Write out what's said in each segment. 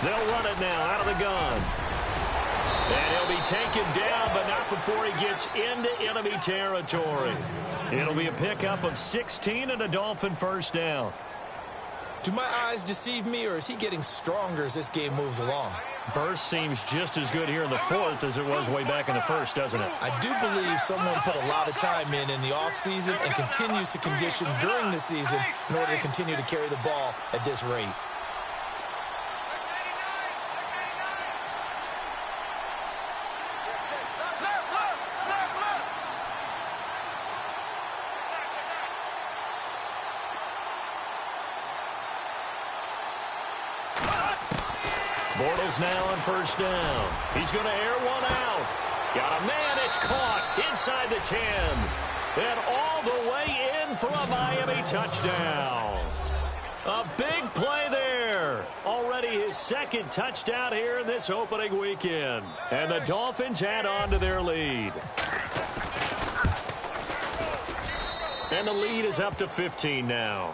They'll run it now out of the gun. And he'll be taken down, but not before he gets into enemy territory. It'll be a pickup of 16 and a Dolphin first down. Do my eyes deceive me, or is he getting stronger as this game moves along? Burst seems just as good here in the fourth as it was way back in the first, doesn't it? I do believe someone put a lot of time in the offseason and continues to condition during the season in order to continue to carry the ball at this rate. Bortles now on first down. He's going to air one out. Got a man. It's caught inside the 10. And all the way in for a Miami touchdown. A big play there. Already his second touchdown here in this opening weekend. And the Dolphins add on to their lead. And the lead is up to 15 now.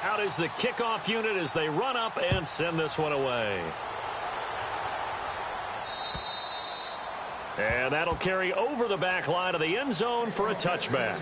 Out is the kickoff unit as they run up and send this one away. And that'll carry over the back line of the end zone for a touchback.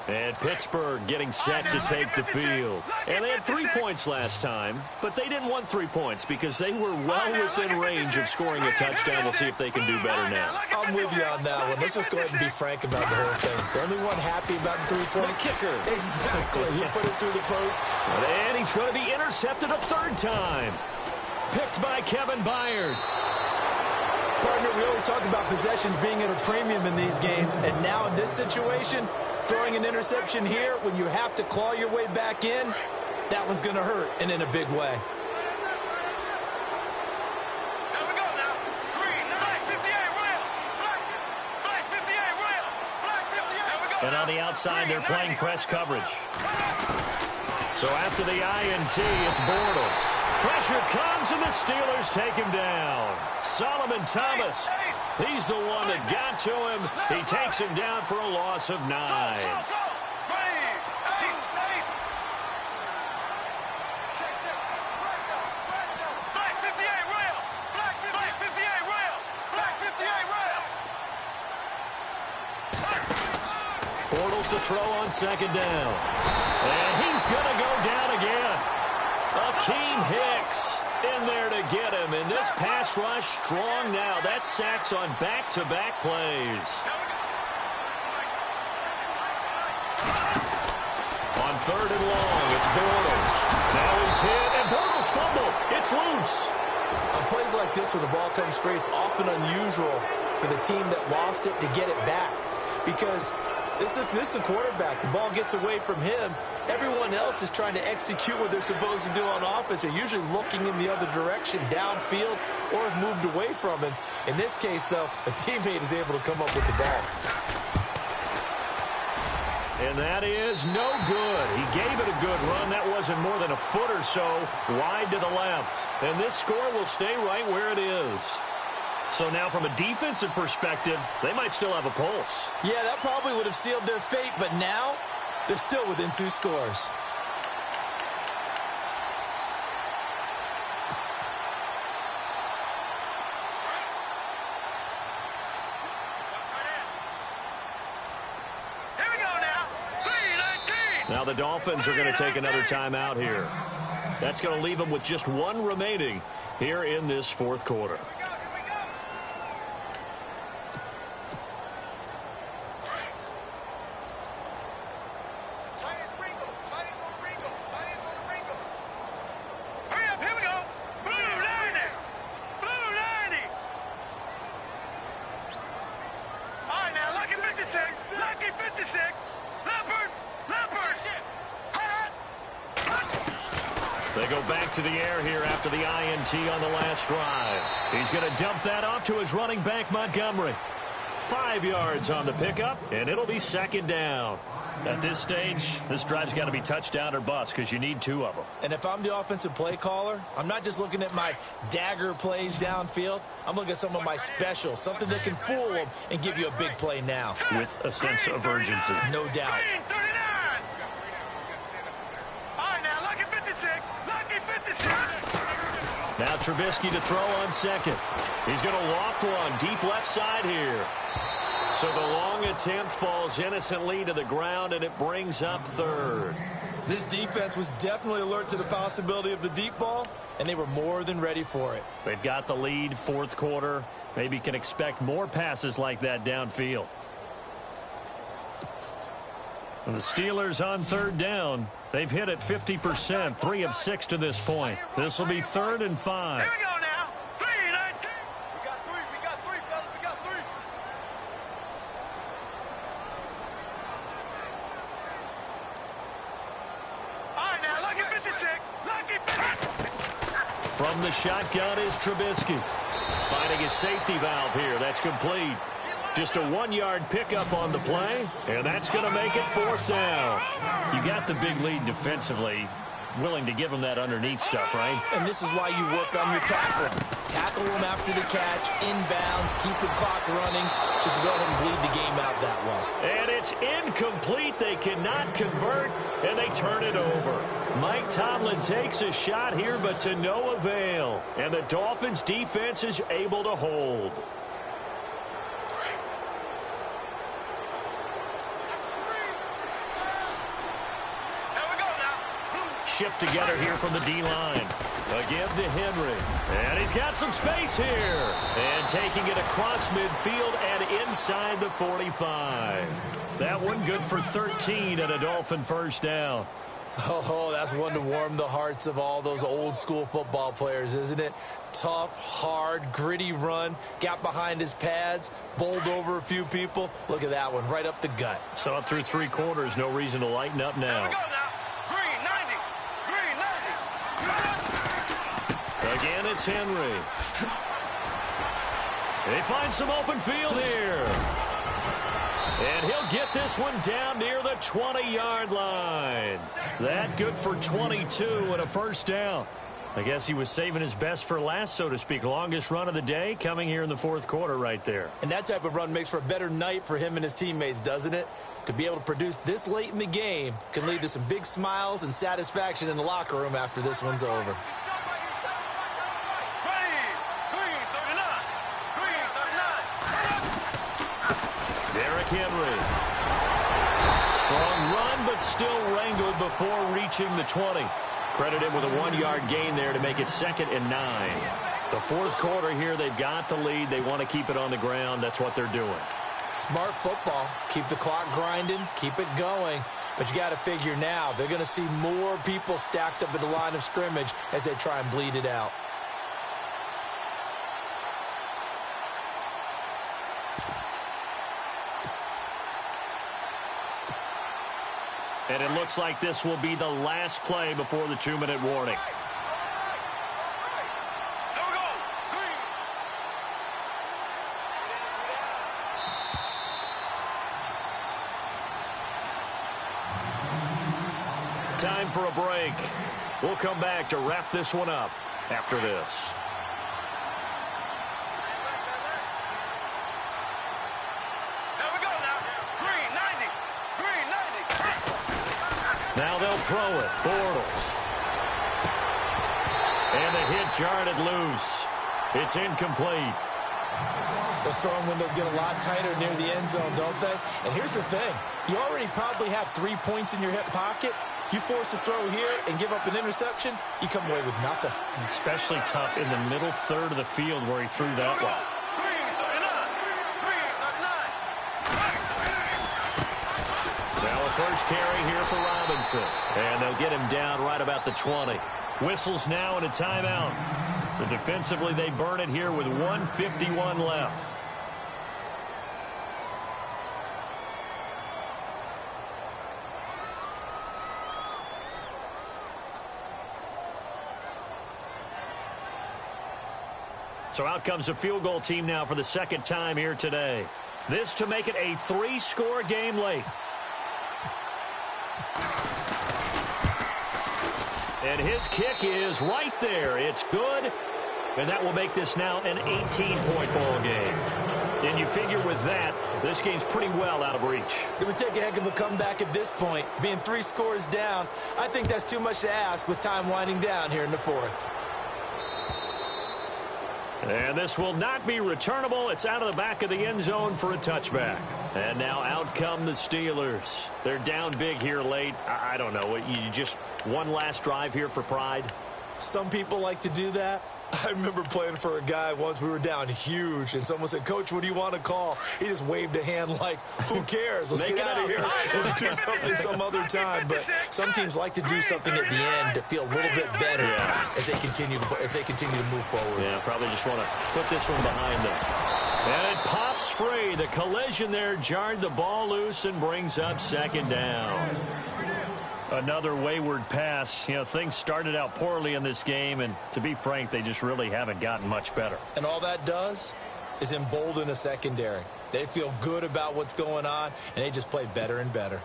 And Pittsburgh getting set to take the field. And they had 3 points last time, but they didn't want 3 points because they were well within range of scoring a touchdown. We'll see if they can do better now. I'm with you on that one. Let's just go ahead and be frank about the whole thing. The only one happy about the three-point kicker. Exactly. He put it through the post. And he's going to be intercepted a third time. Picked by Kevin Byard. Partner, we always talk about possessions being at a premium in these games, and now in this situation, throwing an interception here when you have to claw your way back in, that one's going to hurt, and in a big way. There we go now. Green, black 58, Royal. Black 58, Royal. Black 58. There we go. And on the outside, they're playing press coverage. So after the INT, it's Bortles. Pressure comes, and the Steelers take him down. Solomon Thomas, he's the one that got to him. He takes him down for a loss of 9. Bortles to throw on second down. And he's going to go down again. Akeem Hicks in there to get him. And this pass rush strong now. That's sacks on back-to-back plays. On third and long, it's Bortles. Now he's hit, and Bortles fumbled. It's loose. On plays like this where the ball comes free, it's often unusual for the team that lost it to get it back. Because this is the quarterback. The ball gets away from him. Everyone else is trying to execute what they're supposed to do on offense. They're usually looking in the other direction, downfield, or have moved away from him. In this case, though, a teammate is able to come up with the ball. And that is no good. He gave it a good run. That wasn't more than a foot or so wide to the left. And this score will stay right where it is. So now from a defensive perspective, they might still have a pulse. Yeah, that probably would have sealed their fate, but now they're still within 2 scores. Here we go now. 3-19. Now the Dolphins are going to take another timeout here. That's going to leave them with just 1 remaining here in this fourth quarter. They go back to the air here after the INT on the last drive. He's going to dump that off to his running back, Montgomery. 5 yards on the pickup, and it'll be second down. At this stage, this drive's got to be touchdown or bust because you need 2 of them. And if I'm the offensive play caller, I'm not just looking at my dagger plays downfield. I'm looking at some of my specials, something that can fool them and give you a big play now. With a sense of urgency. No doubt. 39. All right, now, lucky 56. Lucky 56. Now Trubisky to throw on second. He's going to loft one deep left side here. So the long attempt falls innocently to the ground, and it brings up third. This defense was definitely alert to the possibility of the deep ball, and they were more than ready for it. They've got the lead, fourth quarter. Maybe can expect more passes like that downfield. And the Steelers on third down. They've hit it 50%, 3 of 6 to this point. This will be 3rd and 5. Here we go now. 3-19. We got 3, fellas. We got 3. All right, now, lucky 56. Lucky 56. From the shotgun is Trubisky. Finding his safety valve here. That's complete. Just a 1-yard pickup on the play, and that's going to make it 4th down. You got the big lead defensively. Willing to give him that underneath stuff, right? And this is why you work on your tackling. Tackle him after the catch, inbounds, keep the clock running. Just go ahead and bleed the game out that way. And it's incomplete. They cannot convert, and they turn it over. Mike Tomlin takes a shot here, but to no avail. And the Dolphins' defense is able to hold. Shift together here from the D-line. Again to Henry. And he's got some space here. And taking it across midfield and inside the 45. That one good for 13 and a Dolphin first down. Oh, that's one to warm the hearts of all those old school football players, isn't it? Tough, hard, gritty run. Got behind his pads, bowled over a few people. Look at that one, right up the gut. So up through 3 quarters, no reason to lighten up now. Here we go now. Again, it's Henry. They find some open field here. And he'll get this one down near the 20-yard line. That good for 22 and a first down. I guess he was saving his best for last, so to speak. Longest run of the day coming here in the 4th quarter right there. And that type of run makes for a better night for him and his teammates, doesn't it? To be able to produce this late in the game can lead to some big smiles and satisfaction in the locker room after this one's over. Henry. Strong run, but still wrangled before reaching the 20. Credit him with a 1-yard gain there to make it 2nd and 9. The 4th quarter here, they've got the lead. They want to keep it on the ground. That's what they're doing. Smart football. Keep the clock grinding. Keep it going. But you got to figure now, they're going to see more people stacked up at the line of scrimmage as they try and bleed it out. And it looks like this will be the last play before the 2-minute warning. Time for a break. We'll come back to wrap this one up after this. Now they'll throw it. Bortles. And the hit jarred it loose. It's incomplete. Those throwing windows get a lot tighter near the end zone, don't they? And here's the thing. You already probably have 3 points in your hip pocket. You force a throw here and give up an interception, you come away with nothing. Especially tough in the middle third of the field where he threw that one. Now a first carry here for Robinson. And they'll get him down right about the 20. Whistles now and a timeout. So defensively they burn it here with 1:51 left. So out comes a field goal team now for the second time here today. This to make it a 3-score game late. And his kick is right there. It's good. And that will make this now an 18-point ball game. And you figure with that, this game's pretty well out of reach. It would take a heck of a comeback at this point. Being 3 scores down, I think that's too much to ask with time winding down here in the fourth. And this will not be returnable. It's out of the back of the end zone for a touchback. And now out come the Steelers. They're down big here late. I don't know. You just one last drive here for pride? Some people like to do that. I remember playing for a guy once. We were down huge, and someone said, "Coach, what do you want to call?" He just waved a hand like, "Who cares? Let's get out of here and do something some other time." But some teams like to do something at the end to feel a little bit better as they continue to move forward. Yeah, probably just want to put this one behind them. And it pops free. The collision there jarred the ball loose and brings up second down. Another wayward pass. You know, things started out poorly in this game, and to be frank, they just really haven't gotten much better. And all that does is embolden a secondary. They feel good about what's going on, and they just play better and better.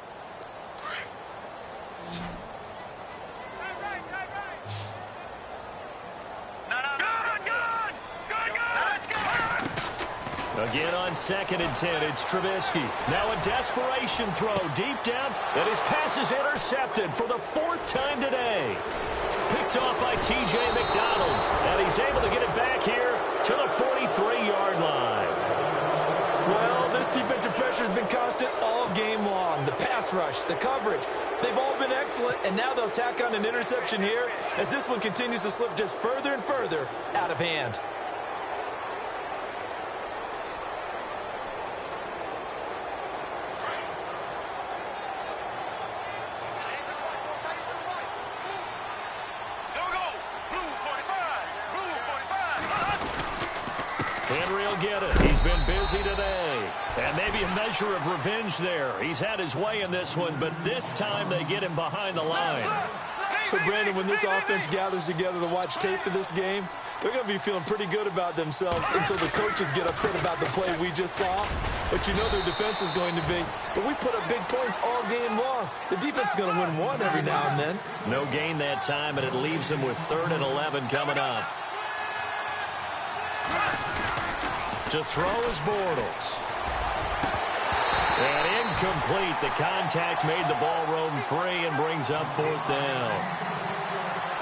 Again on 2nd and 10, it's Trubisky. Now a desperation throw deep down, and his pass is intercepted for the 4th time today. Picked off by T.J. McDonald, and he's able to get it back here to the 43-yard line. Well, this defensive pressure has been constant all game long. The pass rush, the coverage, they've all been excellent, and now they'll tack on an interception here as this one continues to slip just further and further out of hand. Get it. He's been busy today. And maybe a measure of revenge there. He's had his way in this one, but this time they get him behind the line. So, Brandon, when this offense gathers together to watch tape for this game, they're going to be feeling pretty good about themselves until the coaches get upset about the play we just saw. But you know their defense is going to be. But we put up big points all game long. The defense is going to win one every now and then. No gain that time, and it leaves them with 3rd and 11 coming up. To throw is Bortles. And incomplete. The contact made the ball roam free and brings up 4th down.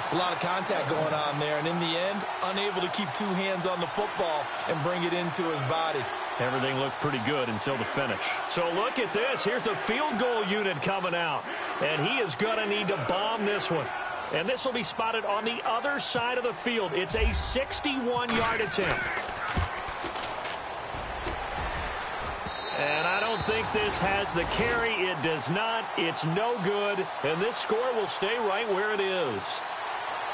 It's a lot of contact going on there, and in the end, unable to keep 2 hands on the football and bring it into his body. Everything looked pretty good until the finish. So look at this. Here's the field goal unit coming out, and he is going to need to bomb this one. And this will be spotted on the other side of the field. It's a 61-yard attempt. And I don't think this has the carry. It does not. It's no good. And this score will stay right where it is.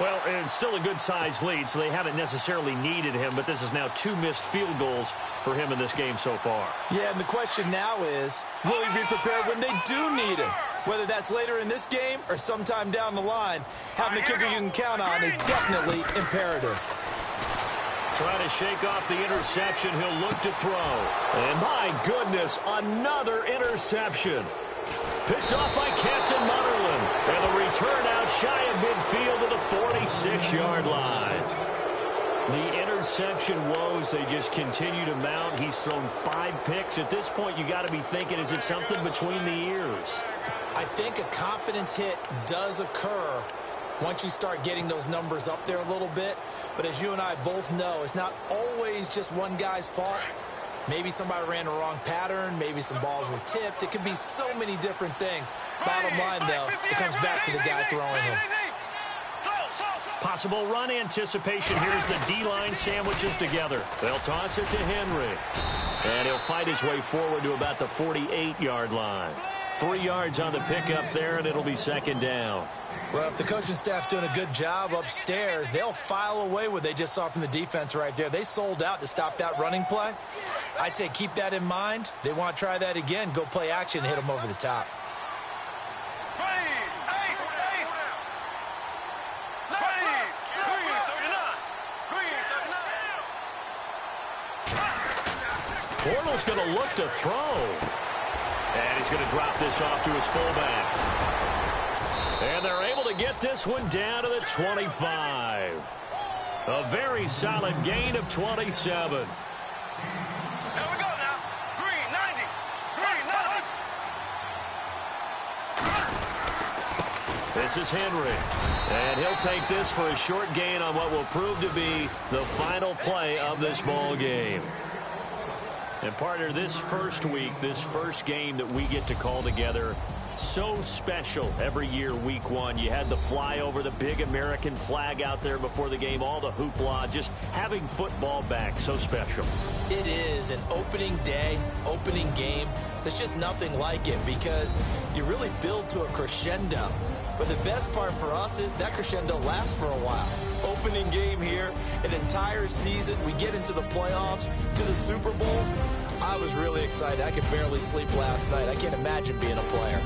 Well, it's still a good-sized lead, so they haven't necessarily needed him, but this is now 2 missed field goals for him in this game so far. Yeah, and the question now is, will he be prepared when they do need him? Whether that's later in this game or sometime down the line, having a kicker you can count on is definitely imperative. Trying to shake off the interception. He'll look to throw. And my goodness, another interception. Picked off by Captain Mutterland. And the return out shy of midfield to the 46-yard line. The interception woes, they just continue to mount. He's thrown 5 picks. At this point, you got to be thinking, is it something between the ears? I think a confidence hit does occur once you start getting those numbers up there a little bit. But as you and I both know, it's not always just one guy's fault. Maybe somebody ran the wrong pattern. Maybe some balls were tipped. It could be so many different things. Bottom line, though, it comes back to the guy throwing him. Possible run anticipation. Here's the D-line sandwiches together. They'll toss it to Henry. And he'll fight his way forward to about the 48-yard line. 3 yards on the pickup there, and it'll be second down. Well, if the coaching staff's doing a good job upstairs, they'll file away what they just saw from the defense right there. They sold out to stop that running play. I'd say keep that in mind. They want to try that again. Go play action and hit them over the top. Bortles going to look to throw. And he's going to drop this off to his fullback. And they're able to get this one down to the 25. A very solid gain of 27. Here we go now. Green, 90. Green, 90. This is Henry. And he'll take this for a short gain on what will prove to be the final play of this ball game. And partner, this first week, this first game that we get to call together, so special every year, week one. You had the flyover, the big American flag out there before the game, all the hoopla, just having football back, so special. It is an opening day, opening game. There's just nothing like it because you really build to a crescendo. But the best part for us is that crescendo lasts for a while. Opening game here, an entire season. We get into the playoffs, to the Super Bowl. I was really excited. I could barely sleep last night. I can't imagine being a player.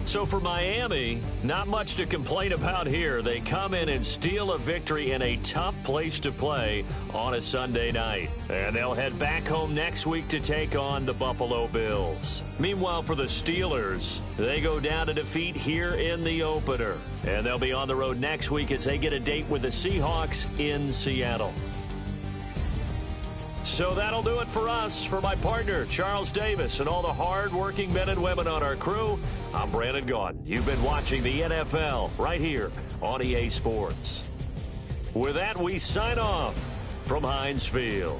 So for Miami, not much to complain about here. They come in and steal a victory in a tough place to play on a Sunday night. And they'll head back home next week to take on the Buffalo Bills. Meanwhile, for the Steelers, they go down to defeat here in the opener. And they'll be on the road next week as they get a date with the Seahawks in Seattle. So that'll do it for us. For my partner, Charles Davis, and all the hard-working men and women on our crew, I'm Brandon Gaudin. You've been watching the NFL right here on EA Sports. With that, we sign off from Heinz Field.